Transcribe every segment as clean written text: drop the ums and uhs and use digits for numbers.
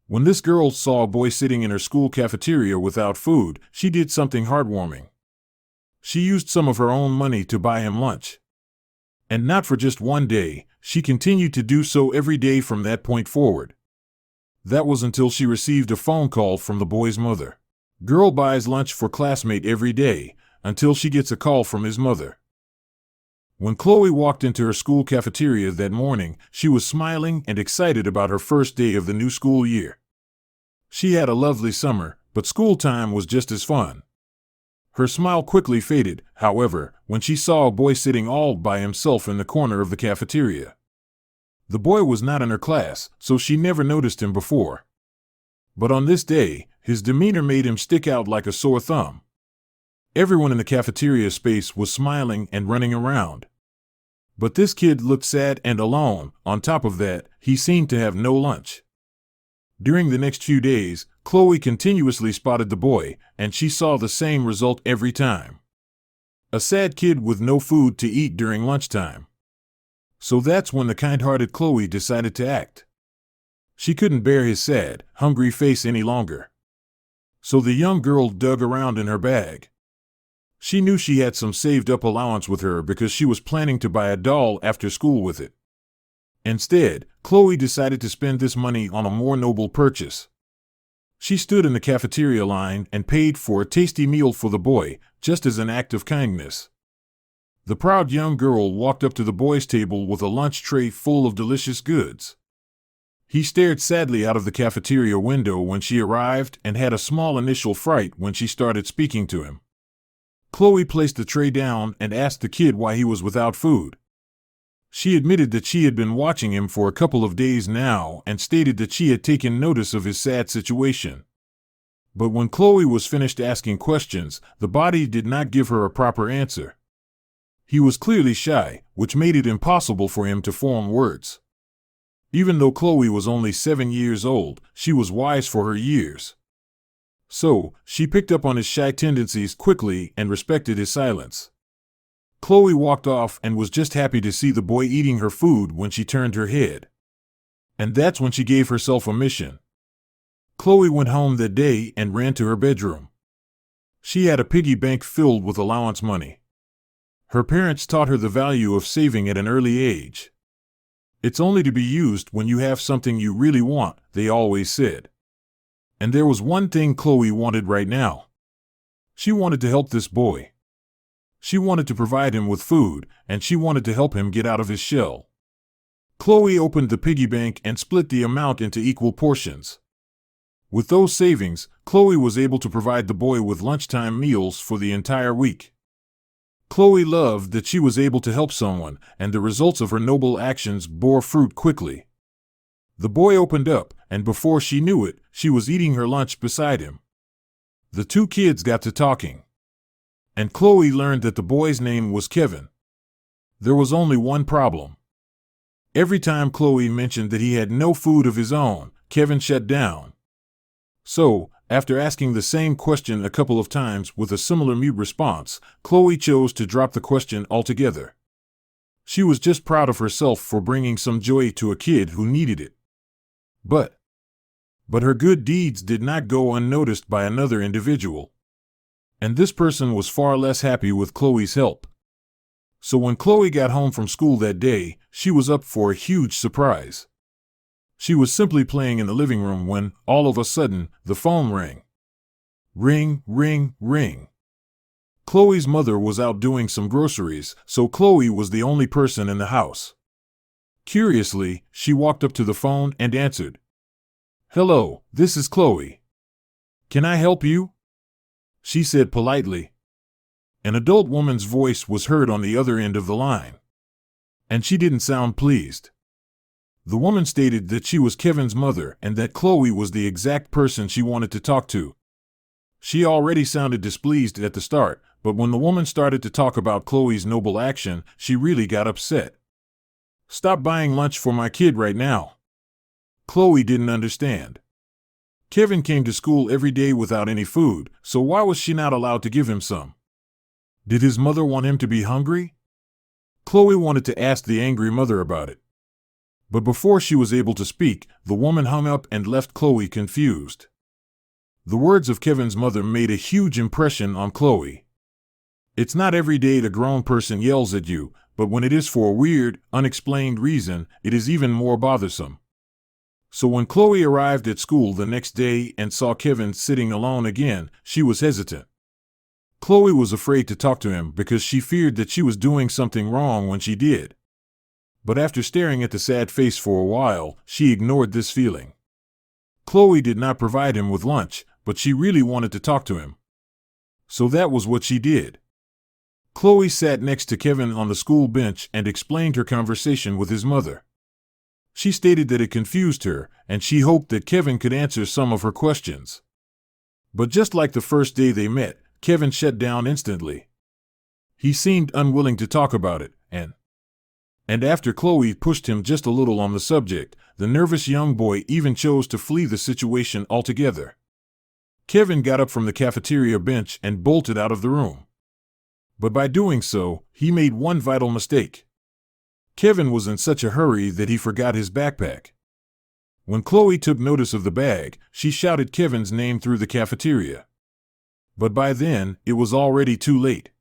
When this girl saw a boy sitting in her school cafeteria without food, she did something heartwarming. She used some of her own money to buy him lunch. And not for just one day, she continued to do so every day from that point forward. That was until she received a phone call from the boy's mother. Girl buys lunch for classmate every day, until she gets a call from his mother. When Chloe walked into her school cafeteria that morning, she was smiling and excited about her first day of the new school year. She had a lovely summer, but school time was just as fun. Her smile quickly faded, however, when she saw a boy sitting all by himself in the corner of the cafeteria. The boy was not in her class, so she never noticed him before. But on this day, his demeanor made him stick out like a sore thumb. Everyone in the cafeteria space was smiling and running around. But this kid looked sad and alone. On top of that, he seemed to have no lunch. During the next few days, Chloe continuously spotted the boy, and she saw the same result every time. A sad kid with no food to eat during lunchtime. So that's when the kind-hearted Chloe decided to act. She couldn't bear his sad, hungry face any longer. So the young girl dug around in her bag. She knew she had some saved-up allowance with her because she was planning to buy a doll after school with it. Instead, Chloe decided to spend this money on a more noble purchase. She stood in the cafeteria line and paid for a tasty meal for the boy, just as an act of kindness. The proud young girl walked up to the boy's table with a lunch tray full of delicious goods. He stared sadly out of the cafeteria window when she arrived and had a small initial fright when she started speaking to him. Chloe placed the tray down and asked the kid why he was without food. She admitted that she had been watching him for a couple of days now and stated that she had taken notice of his sad situation. But when Chloe was finished asking questions, the body did not give her a proper answer. He was clearly shy, which made it impossible for him to form words. Even though Chloe was only 7 years old, she was wise for her years. So, she picked up on his shy tendencies quickly and respected his silence. Chloe walked off and was just happy to see the boy eating her food when she turned her head. And that's when she gave herself a mission. Chloe went home that day and ran to her bedroom. She had a piggy bank filled with allowance money. Her parents taught her the value of saving at an early age. It's only to be used when you have something you really want, they always said. And there was one thing Chloe wanted right now. She wanted to help this boy. She wanted to provide him with food, and she wanted to help him get out of his shell. Chloe opened the piggy bank and split the amount into equal portions. With those savings, Chloe was able to provide the boy with lunchtime meals for the entire week. Chloe loved that she was able to help someone, and the results of her noble actions bore fruit quickly. The boy opened up, and before she knew it, she was eating her lunch beside him. The two kids got to talking. And Chloe learned that the boy's name was Kevin. There was only one problem. Every time Chloe mentioned that he had no food of his own, Kevin shut down. So, after asking the same question a couple of times with a similar mute response, Chloe chose to drop the question altogether. She was just proud of herself for bringing some joy to a kid who needed it. But her good deeds did not go unnoticed by another individual. And this person was far less happy with Chloe's help. So when Chloe got home from school that day, she was up for a huge surprise. She was simply playing in the living room when, all of a sudden, the phone rang. Ring, ring, ring. Chloe's mother was out doing some groceries, so Chloe was the only person in the house. Curiously, she walked up to the phone and answered. "Hello, this is Chloe. Can I help you?" she said politely. An adult woman's voice was heard on the other end of the line. And she didn't sound pleased. The woman stated that she was Kevin's mother and that Chloe was the exact person she wanted to talk to. She already sounded displeased at the start, but when the woman started to talk about Chloe's noble action, she really got upset. "Stop buying lunch for my kid right now." Chloe didn't understand. Kevin came to school every day without any food, so why was she not allowed to give him some? Did his mother want him to be hungry? Chloe wanted to ask the angry mother about it. But before she was able to speak, the woman hung up and left Chloe confused. The words of Kevin's mother made a huge impression on Chloe. It's not every day a grown person yells at you, but when it is for a weird, unexplained reason, it is even more bothersome. So when Chloe arrived at school the next day and saw Kevin sitting alone again, she was hesitant. Chloe was afraid to talk to him because she feared that she was doing something wrong when she did. But after staring at the sad face for a while, she ignored this feeling. Chloe did not provide him with lunch, but she really wanted to talk to him. So that was what she did. Chloe sat next to Kevin on the school bench and explained her conversation with his mother. She stated that it confused her, and she hoped that Kevin could answer some of her questions. But just like the first day they met, Kevin shut down instantly. He seemed unwilling to talk about it, and after Chloe pushed him just a little on the subject, the nervous young boy even chose to flee the situation altogether. Kevin got up from the cafeteria bench and bolted out of the room. But by doing so, he made one vital mistake. Kevin was in such a hurry that he forgot his backpack. When Chloe took notice of the bag, she shouted Kevin's name through the cafeteria. But by then, it was already too late.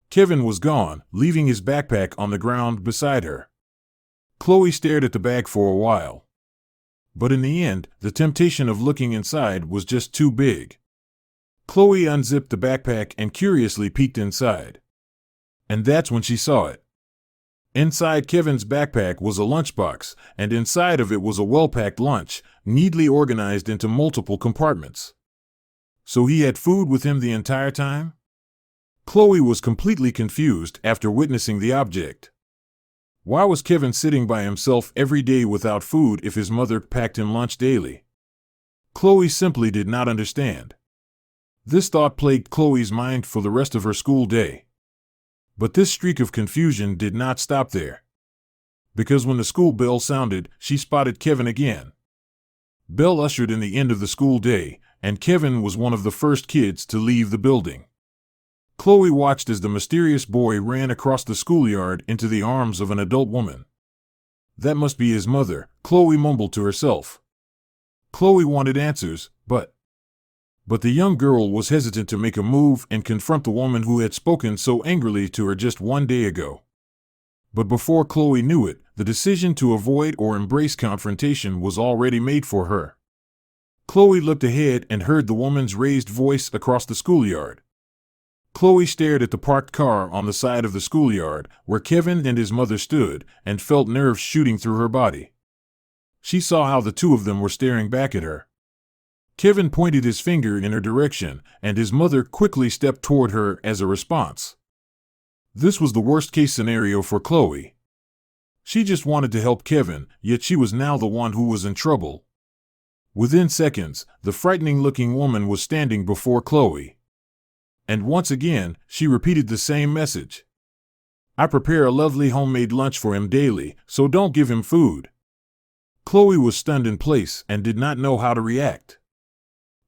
Kevin was gone, leaving his backpack on the ground beside her. Chloe stared at the bag for a while. But in the end, the temptation of looking inside was just too big. Chloe unzipped the backpack and curiously peeked inside. And that's when she saw it. Inside Kevin's backpack was a lunchbox, and inside of it was a well-packed lunch, neatly organized into multiple compartments. So he had food with him the entire time? Chloe was completely confused after witnessing the object. Why was Kevin sitting by himself every day without food if his mother packed him lunch daily? Chloe simply did not understand. This thought plagued Chloe's mind for the rest of her school day. But this streak of confusion did not stop there. Because when the school bell sounded, she spotted Kevin again. Bell ushered in the end of the school day, and Kevin was one of the first kids to leave the building. Chloe watched as the mysterious boy ran across the schoolyard into the arms of an adult woman. That must be his mother, Chloe mumbled to herself. Chloe wanted answers, but the young girl was hesitant to make a move and confront the woman who had spoken so angrily to her just one day ago. But before Chloe knew it, the decision to avoid or embrace confrontation was already made for her. Chloe looked ahead and heard the woman's raised voice across the schoolyard. Chloe stared at the parked car on the side of the schoolyard, where Kevin and his mother stood, and felt nerves shooting through her body. She saw how the two of them were staring back at her. Kevin pointed his finger in her direction, and his mother quickly stepped toward her as a response. This was the worst-case scenario for Chloe. She just wanted to help Kevin, yet she was now the one who was in trouble. Within seconds, the frightening-looking woman was standing before Chloe. And once again, she repeated the same message. I prepare a lovely homemade lunch for him daily, so don't give him food. Chloe was stunned in place and did not know how to react.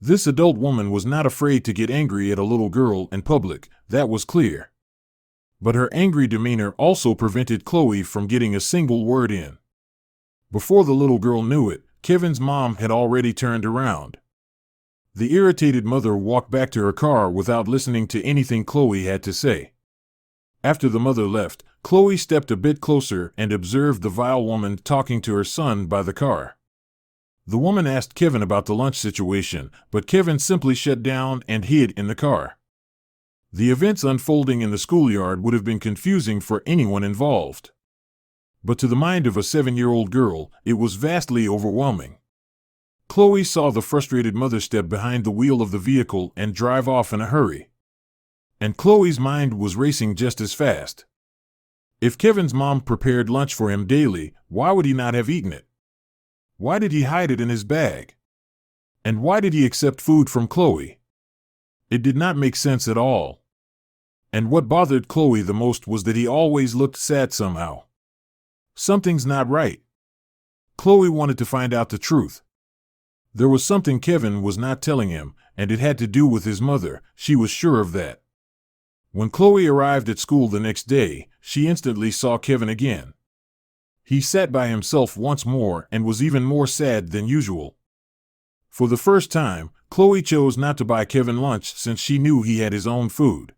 This adult woman was not afraid to get angry at a little girl in public, that was clear. But her angry demeanor also prevented Chloe from getting a single word in. Before the little girl knew it, Kevin's mom had already turned around. The irritated mother walked back to her car without listening to anything Chloe had to say. After the mother left, Chloe stepped a bit closer and observed the vile woman talking to her son by the car. The woman asked Kevin about the lunch situation, but Kevin simply shut down and hid in the car. The events unfolding in the schoolyard would have been confusing for anyone involved. But to the mind of a 7-year-old girl, it was vastly overwhelming. Chloe saw the frustrated mother step behind the wheel of the vehicle and drive off in a hurry. And Chloe's mind was racing just as fast. If Kevin's mom prepared lunch for him daily, why would he not have eaten it? Why did he hide it in his bag? And why did he accept food from Chloe? It did not make sense at all. And what bothered Chloe the most was that he always looked sad somehow. Something's not right. Chloe wanted to find out the truth. There was something Kevin was not telling him, and it had to do with his mother, she was sure of that. When Chloe arrived at school the next day, she instantly saw Kevin again. He sat by himself once more and was even more sad than usual. For the first time, Chloe chose not to buy Kevin lunch since she knew he had his own food.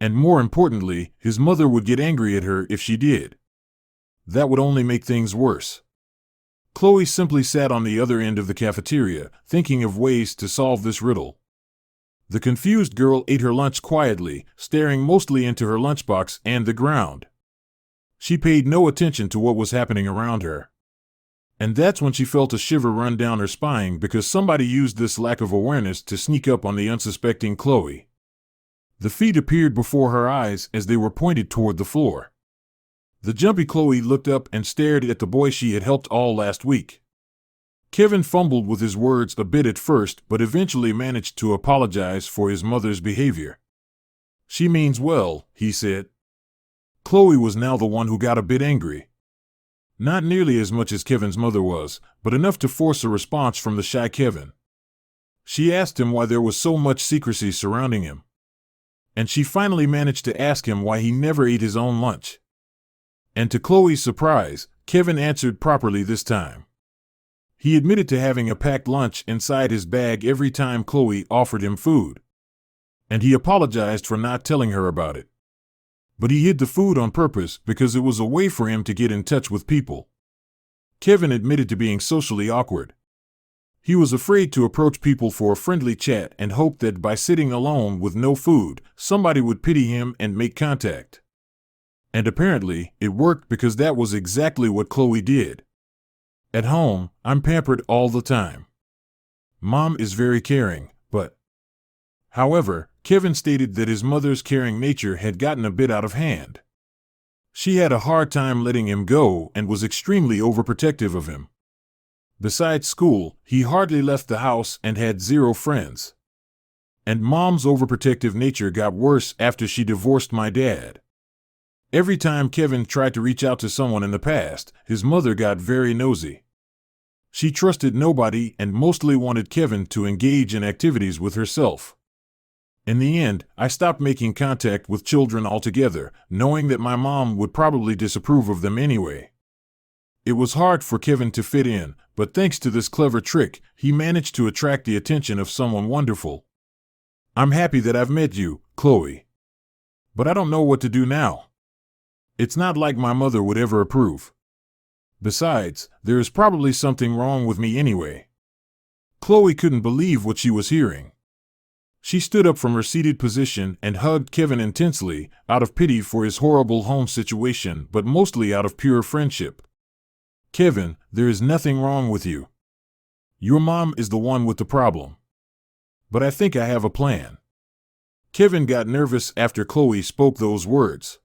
And more importantly, his mother would get angry at her if she did. That would only make things worse. Chloe simply sat on the other end of the cafeteria, thinking of ways to solve this riddle. The confused girl ate her lunch quietly, staring mostly into her lunchbox and the ground. She paid no attention to what was happening around her. And that's when she felt a shiver run down her spine because somebody used this lack of awareness to sneak up on the unsuspecting Chloe. The feet appeared before her eyes as they were pointed toward the floor. The jumpy Chloe looked up and stared at the boy she had helped all last week. Kevin fumbled with his words a bit at first, but eventually managed to apologize for his mother's behavior. "She means well," he said. Chloe was now the one who got a bit angry. Not nearly as much as Kevin's mother was, but enough to force a response from the shy Kevin. She asked him why there was so much secrecy surrounding him. And she finally managed to ask him why he never ate his own lunch. And to Chloe's surprise, Kevin answered properly this time. He admitted to having a packed lunch inside his bag every time Chloe offered him food. And he apologized for not telling her about it. But he hid the food on purpose because it was a way for him to get in touch with people. Kevin admitted to being socially awkward. He was afraid to approach people for a friendly chat and hoped that by sitting alone with no food, somebody would pity him and make contact. And apparently, it worked because that was exactly what Chloe did. "At home, I'm pampered all the time. Mom is very caring, but..." However, Kevin stated that his mother's caring nature had gotten a bit out of hand. She had a hard time letting him go and was extremely overprotective of him. Besides school, he hardly left the house and had zero friends. And Mom's overprotective nature got worse after she divorced my dad. Every time Kevin tried to reach out to someone in the past, his mother got very nosy. She trusted nobody and mostly wanted Kevin to engage in activities with herself. In the end, I stopped making contact with children altogether, knowing that my mom would probably disapprove of them anyway. It was hard for Kevin to fit in, but thanks to this clever trick, he managed to attract the attention of someone wonderful. "I'm happy that I've met you, Chloe. But I don't know what to do now. It's not like my mother would ever approve. Besides, there is probably something wrong with me anyway." Chloe couldn't believe what she was hearing. She stood up from her seated position and hugged Kevin intensely, out of pity for his horrible home situation, but mostly out of pure friendship. "Kevin, there is nothing wrong with you. Your mom is the one with the problem. But I think I have a plan." Kevin got nervous after Chloe spoke those words.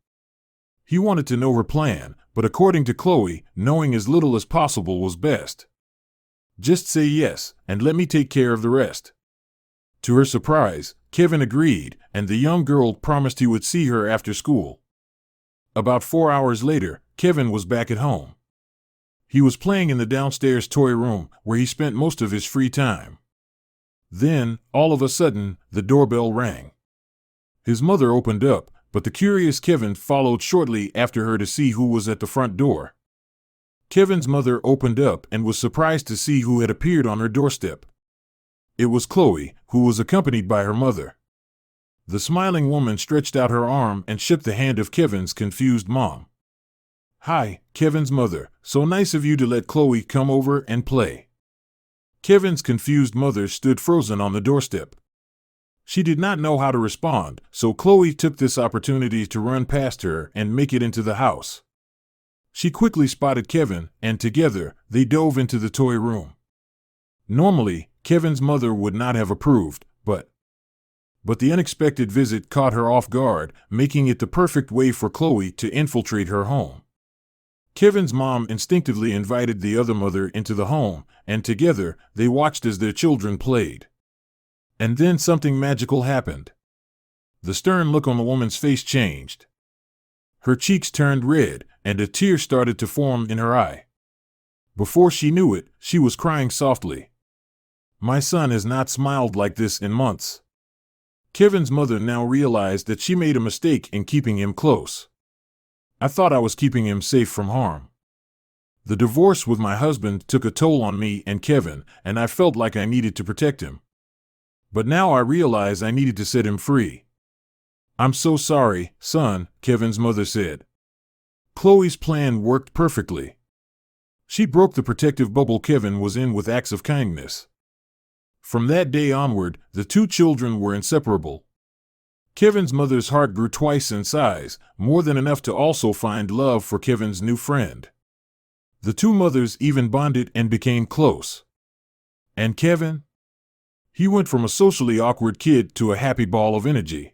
He wanted to know her plan, but according to Chloe, knowing as little as possible was best. "Just say yes, and let me take care of the rest." To her surprise, Kevin agreed, and the young girl promised he would see her after school. About 4 hours later, Kevin was back at home. He was playing in the downstairs toy room, where he spent most of his free time. Then, all of a sudden, the doorbell rang. His mother opened up, but the curious Kevin followed shortly after her to see who was at the front door. Kevin's mother opened up and was surprised to see who had appeared on her doorstep. It was Chloe, who was accompanied by her mother. The smiling woman stretched out her arm and shook the hand of Kevin's confused mom. "Hi, Kevin's mother, so nice of you to let Chloe come over and play." Kevin's confused mother stood frozen on the doorstep. She did not know how to respond, so Chloe took this opportunity to run past her and make it into the house. She quickly spotted Kevin, and together, they dove into the toy room. Normally, Kevin's mother would not have approved, but the unexpected visit caught her off guard, making it the perfect way for Chloe to infiltrate her home. Kevin's mom instinctively invited the other mother into the home, and together, they watched as their children played. And then something magical happened. The stern look on the woman's face changed. Her cheeks turned red, and a tear started to form in her eye. Before she knew it, she was crying softly. "My son has not smiled like this in months." Kevin's mother now realized that she made a mistake in keeping him close. "I thought I was keeping him safe from harm. The divorce with my husband took a toll on me and Kevin, and I felt like I needed to protect him. But now I realize I needed to set him free. I'm so sorry, son, Kevin's mother said. Chloe's plan worked perfectly. She broke the protective bubble Kevin was in with acts of kindness. From that day onward, the two children were inseparable. Kevin's mother's heart grew twice in size, more than enough to also find love for Kevin's new friend. The two mothers even bonded and became close. And Kevin? He went from a socially awkward kid to a happy ball of energy.